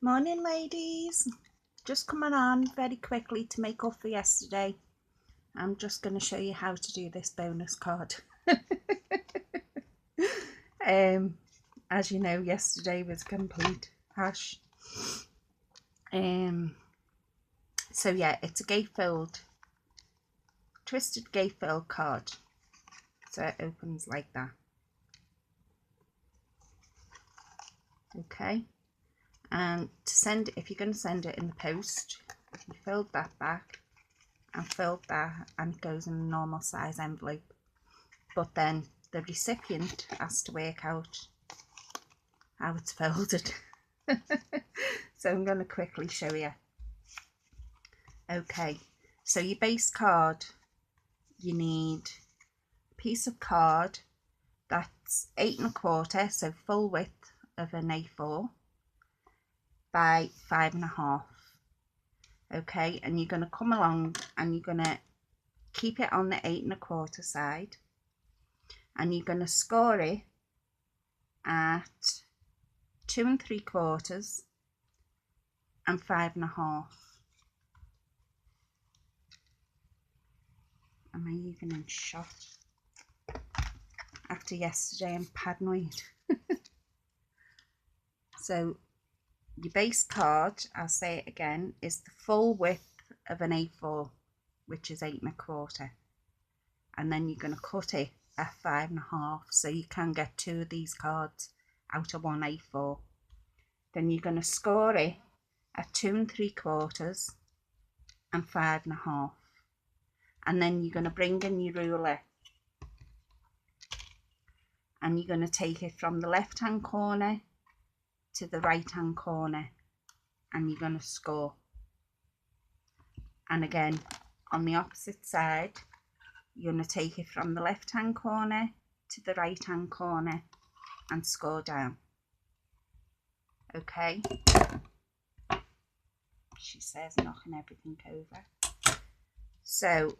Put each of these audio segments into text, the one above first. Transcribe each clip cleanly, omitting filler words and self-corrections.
Morning ladies, just coming on very quickly to make up for yesterday. I'm just going to show you how to do this bonus card. As you know, yesterday was complete hash. So yeah, it's a gatefold, twisted gatefold card. So it opens like that. Okay. And to send it, if you're going to send it in the post, you fold that back and fold that, and it goes in a normal size envelope. But then the recipient has to work out how it's folded. So I'm going to quickly show you. Okay, so your base card, you need a piece of card that's 8 1/4, so full width of an A4 by 5 1/2. Okay, and you're going to come along and you're going to keep it on the 8 1/4 side, and you're going to score it at 2 3/4 and 5 1/2. Am I even in shot? After yesterday I'm paranoid. So your base card, I'll say it again, is the full width of an A4, which is 8 1/4, and then you're going to cut it at 5 1/2, so you can get 2 of these cards out of one A4. Then you're going to score it at 2 3/4 and 5 1/2, and then you're going to bring in your ruler and you're going to take it from the left hand corner to the right hand corner, and you're going to score. And again, on the opposite side, you're going to take it from the left hand corner to the right hand corner and score down. Okay, she says knocking everything over. So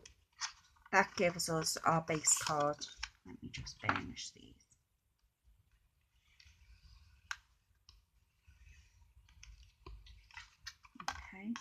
that gives us our base card. Let me just burnish these. Okay.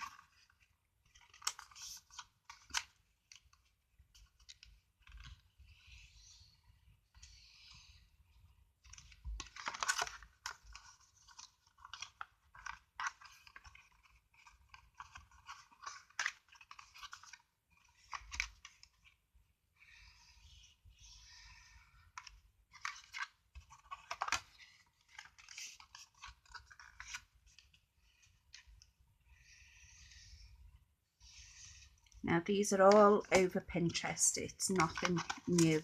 Now these are all over Pinterest, it's nothing new.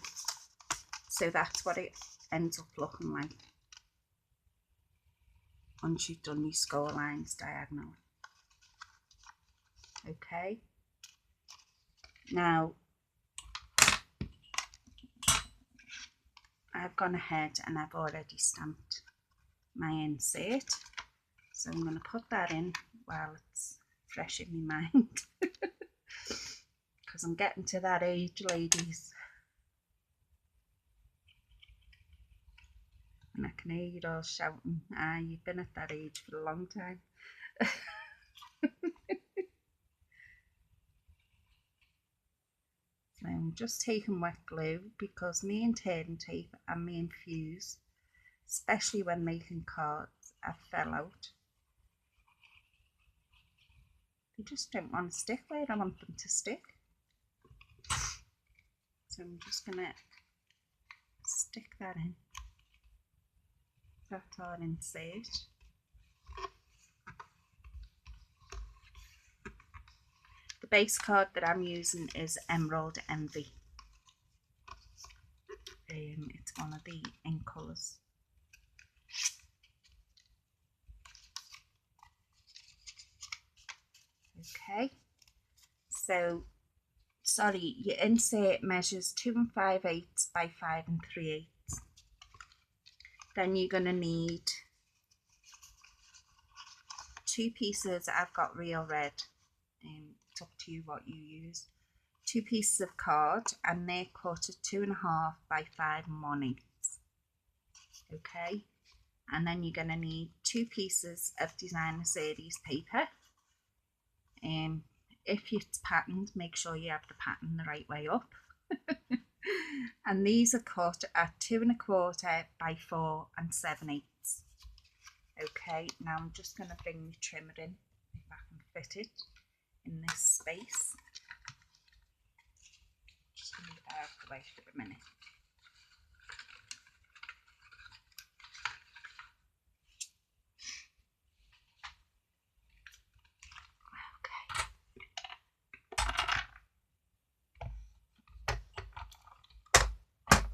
So that's what it ends up looking like once you've done your score lines diagonally. Okay, now I've gone ahead and I've already stamped my insert, so I'm going to put that in while it's fresh in my mind. Because I'm getting to that age, ladies, and I can hear you all shouting, you've been at that age for a long time. So I'm just taking wet glue, because me and turning tape and me and fuse, especially when making cards, I fell out. They just don't want to stick where I want them to stick. So I'm just going to stick that in. That's our insert. The base card that I'm using is Emerald Envy. It's one of the ink colours. Okay, so sorry, your insert measures 2 5/8 by 5 3/8. Then you're going to need 2 pieces. I've got real red. It's up to you what you use. 2 pieces of card, and they're cut at 2 1/2 by 5 1/8. Okay, And then you're going to need 2 pieces of designer series paper. If it's patterned, make sure you have the pattern the right way up. And these are cut at 2 1/4 by 4 7/8. Okay, now I'm just going to bring the trimmer in if I can fit it in this space. Just going to leave that out of the way for a minute.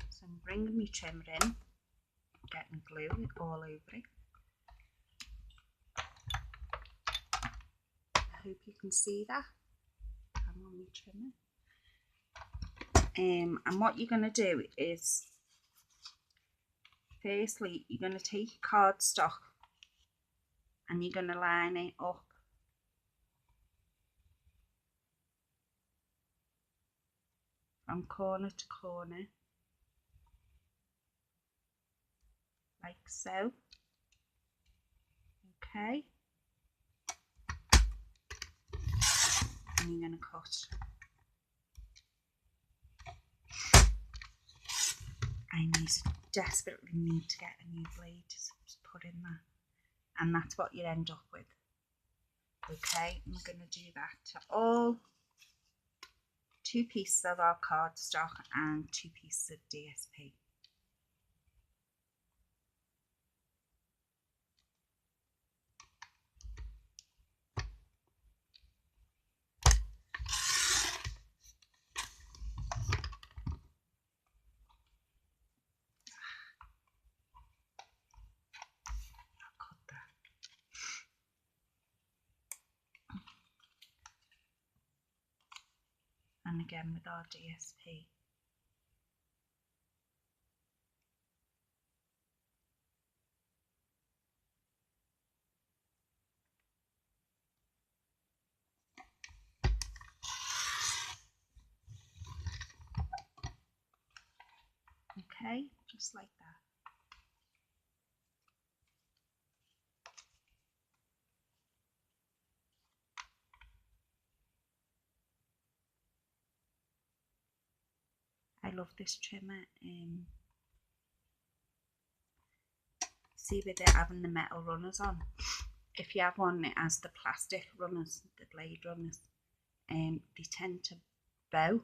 So I'm bringing my trimmer in, getting glue all over it. I hope you can see that. I'm on my trimmer. And what you're going to do is, firstly, you're going to take cardstock and you're going to line it up from corner to corner, like so. Okay, and you're going to cut. I desperately need to get a new blade to put in there, and that's what you end up with. Okay, I'm going to do that to all 2 pieces of our cardstock and 2 pieces of DSP. And again with our DSP. Okay, just like that. I love this trimmer. See with it having the metal runners on. If you have one that has the plastic runners, the blade runners, they tend to bow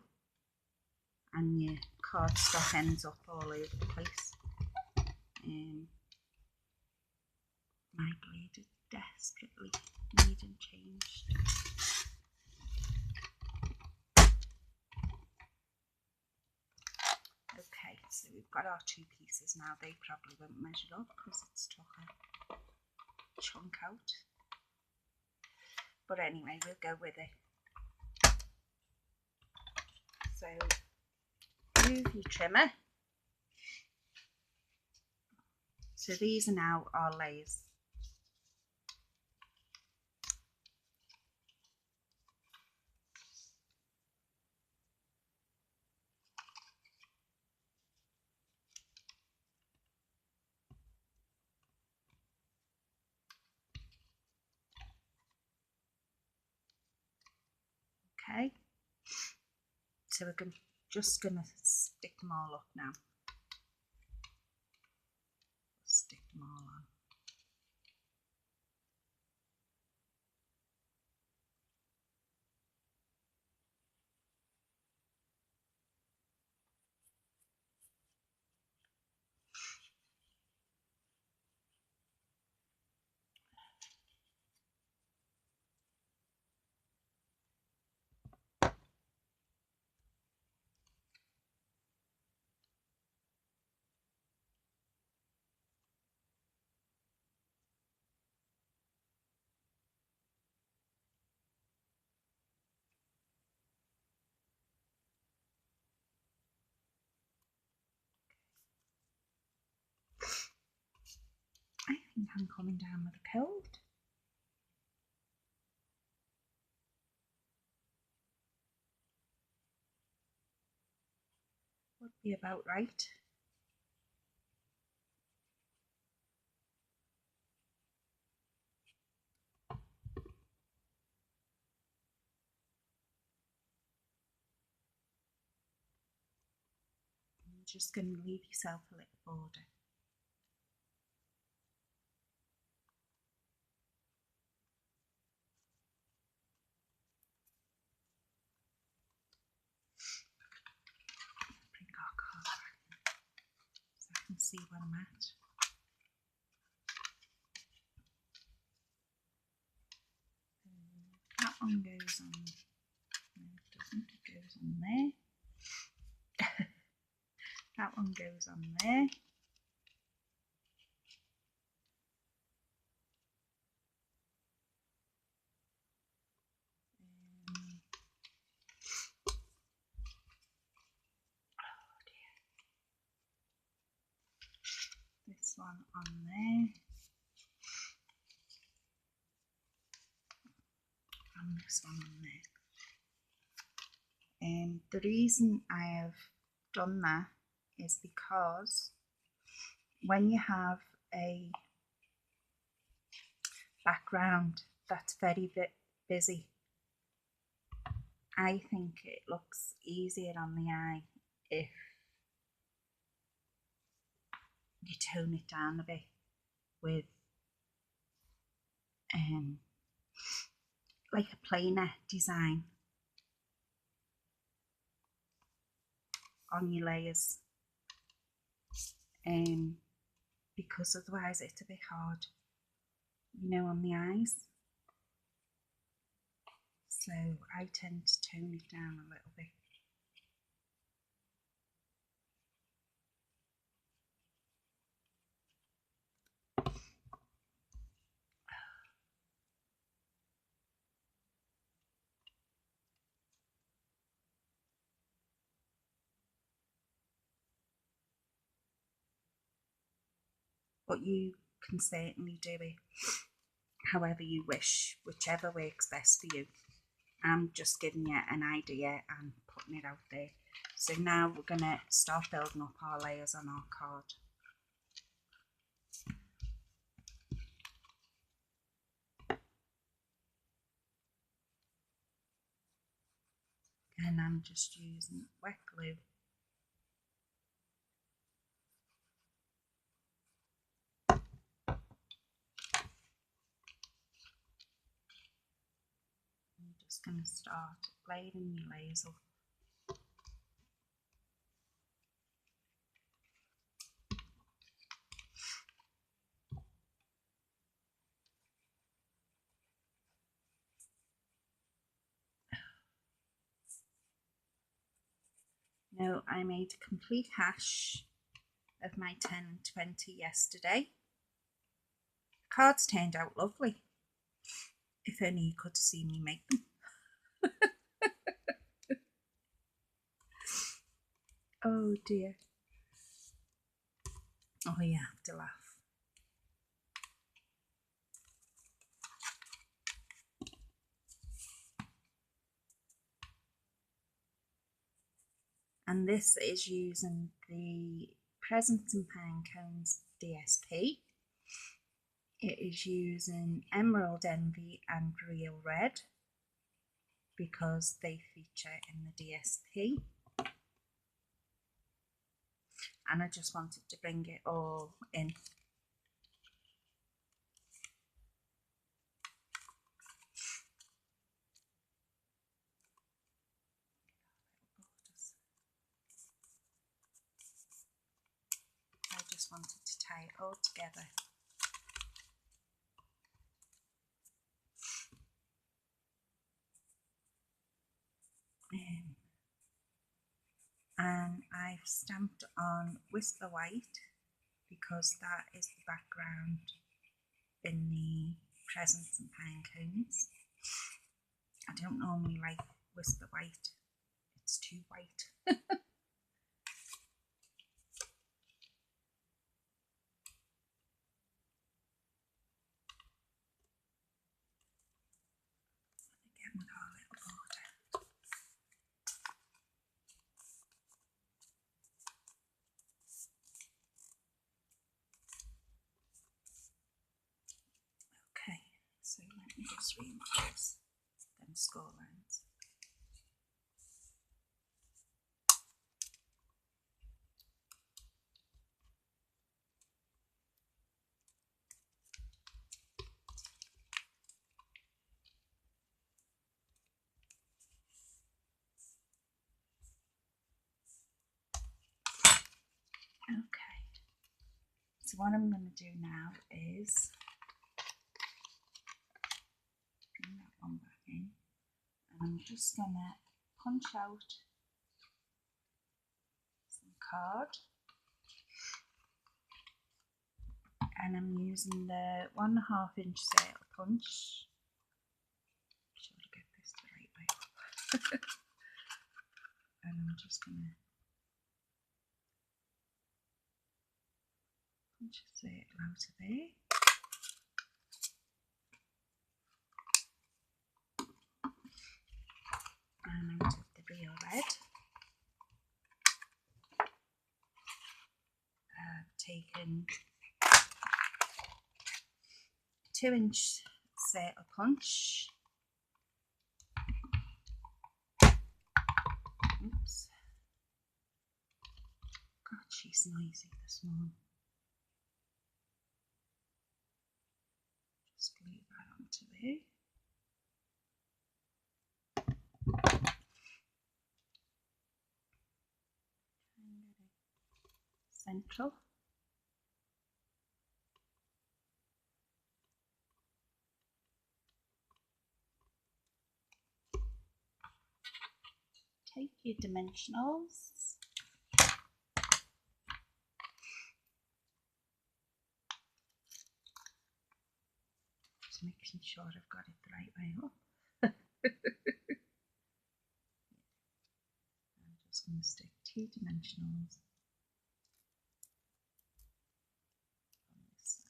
and your cardstock ends up all over the place. My blade is desperately needing changed. Okay, so we've got our 2 pieces now. They probably won't measure up because it's took a chunk out. But anyway, we'll go with it. So move your trimmer. So these are now our layers. Okay, so we're just going to stick them all up now. Stick them all on. I think I'm coming down with a cold. Would be about right. just going to leave yourself a little border. Bring our card back so I can see where I'm at. That one goes on, no it doesn't, it goes on there. That one goes on there. Oh dear. This one on there. And this one on there. The reason I have done that is because when you have a background that's very busy, I think it looks easier on the eye if you tone it down a bit with like a plainer design on your layers, because otherwise it's a bit hard, you know, on the eyes. So I tend to tone it down a little bit. But you can certainly do it however you wish, whichever works best for you. I'm just giving you an idea and putting it out there. So now we're going to start building up our layers on our card. And I'm just using wet glue. I'm just going to start layering your layers up. Now I made a complete hash of my 10 and 20 yesterday. The cards turned out lovely. If only you could see me make them. Oh dear. Oh, you have to laugh. And this is using the Presents and Pine Cones DSP. It is using Emerald Envy and Real Red because they feature in the DSP. And I just wanted to bring it all in. I just wanted to tie it all together. And I've stamped on Whisper White because that is the background in the Presents and Pine Cones. I don't normally like Whisper White, it's too white. Again with our little border. Okay, so let me just reinforce them score lines. Okay, so what I'm going to do now is bring that one back in, and I'm just going to punch out some card, and I'm using the 1.5 inch circle punch. Sure to get this the right way up. And I'm just going to punch a circle out of there. And out of the real red. I've taken 2 inch circle punch. Oops. God, she's noisy this morning. Just glue that onto there. Central. Take your dimensionals. Just making sure I've got it the right way up. I'm just going to stick 2 dimensionals on this side.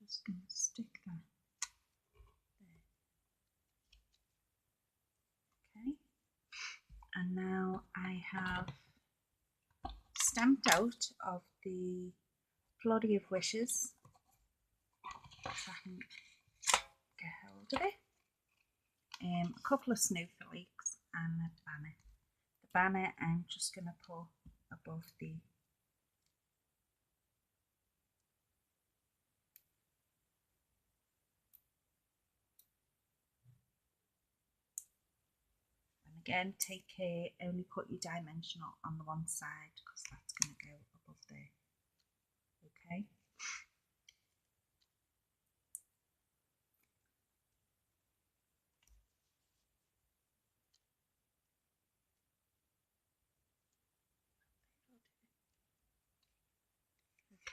Just going to stick that there. Okay, and now I have stamped out of the Flurry of Wishes, so I can get hold of it, a couple of snowflakes and a banner. The banner I'm just going to pull above the again, take care, only put your dimensional on the one side because that's going to go above there. Okay.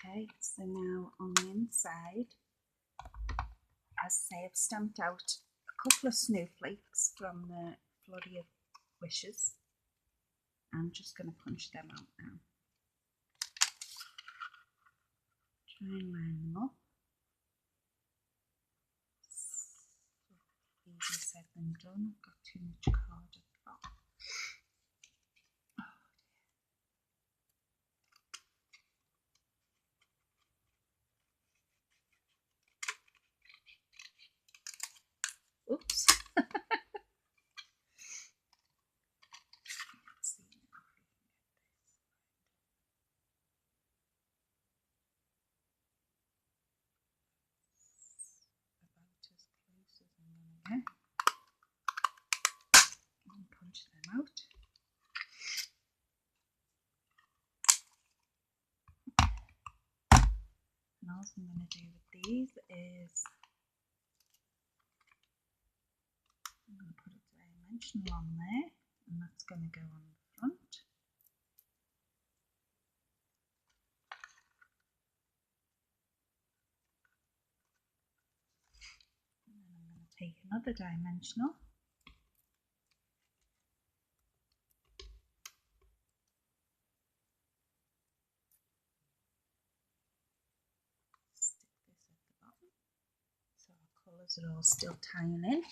Okay, so now on the inside, as I say, I've stamped out a couple of snowflakes from the Flurry of Wishes. I'm just going to punch them out now. Try and line them up. Easier said than done. I've got too much card at the bottom. Oops. Let's see if we can get this about as close as I'm going to get. And punch them out. And all I'm going to do with these is I'm going to put a dimensional on there, and that's going to go on the front. And then I'm going to take another dimensional. Stick this at the bottom so our colours are all still tying in.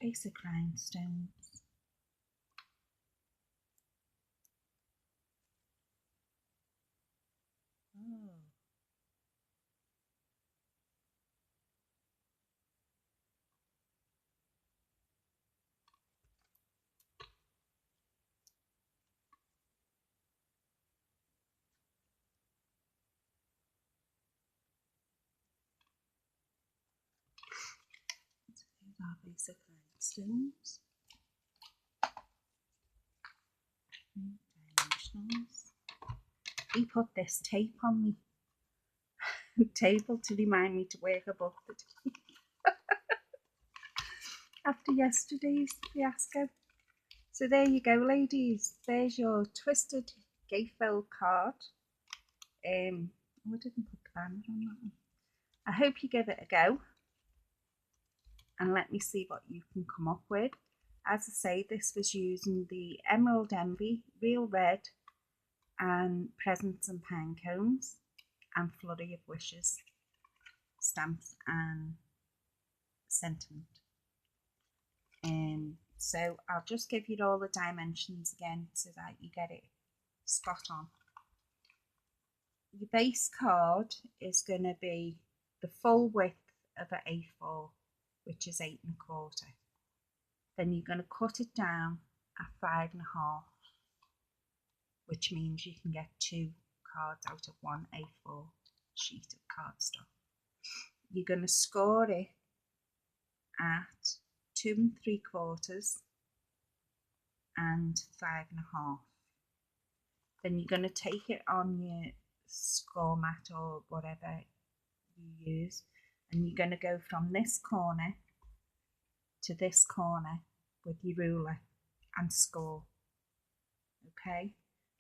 Basic rhinestones. Oh. our basic rhinestones. Dimensionals. He put this tape on the table to remind me to work above the tape after yesterday's fiasco. So there you go, ladies. There's your twisted gatefold card. I didn't put the band on that one. I hope you give it a go and let me see what you can come up with. As I say, this was using the Emerald Envy, Real Red, and Presents and Pine Cones, and Flurry of Wishes stamps and sentiment. So I'll just give you all the dimensions again so that you get it spot on. Your base card is going to be the full width of an A4, which is 8 1/4. Then you're going to cut it down at 5 1/2, which means you can get 2 cards out of one A4 sheet of cardstock. You're going to score it at 2 3/4 and 5 1/2. Then you're going to take it on your score mat or whatever you use, and you're going to go from this corner to this corner with your ruler and score. Okay,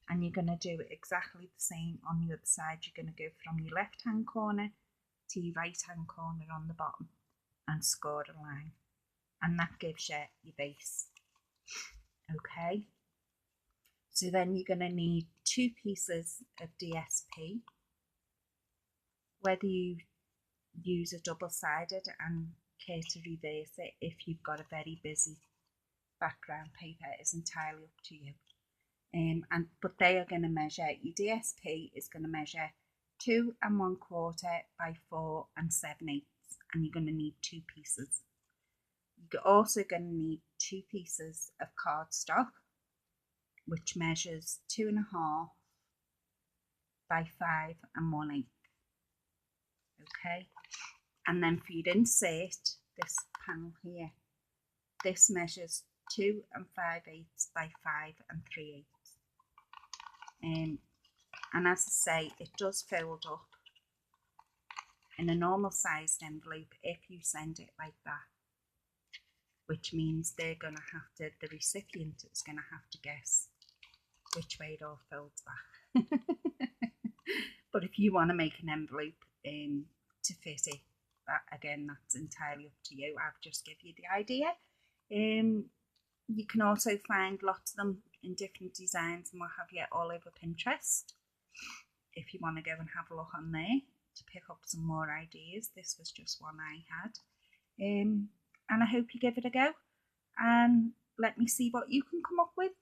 and you're going to do it exactly the same on the other side. You're going to go from your left hand corner to your right hand corner on the bottom and score a line, and that gives you your base. Okay, so then you're going to need 2 pieces of DSP, whether you use a double-sided and care to reverse it if you've got a very busy background paper is entirely up to you. But they are going to measure, your DSP is going to measure 2 1/4 by 4 7/8, and you're going to need 2 pieces. You're also going to need 2 pieces of cardstock, which measures 2 1/2 by 5 1/8. Okay, and then for your insert, this panel here, this measures 2 5/8 by 5 3/8. And as I say, it does fold up in a normal sized envelope if you send it like that, which means they're going to have to, the recipient is going to have to guess which way it all folds back. But if you want to make an envelope to fit it, again, that's entirely up to you. I've just given you the idea. You can also find lots of them in different designs and what have you all over Pinterest, if you want to go and have a look on there to pick up some more ideas. This was just one I had, and I hope you give it a go and let me see what you can come up with.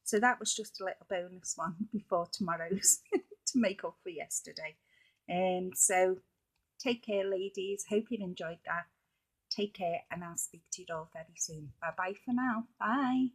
So that was just a little bonus one before tomorrow's to make up for yesterday. So take care, ladies. Hope you enjoyed that. Take care, and I'll speak to you all very soon. Bye bye for now. Bye.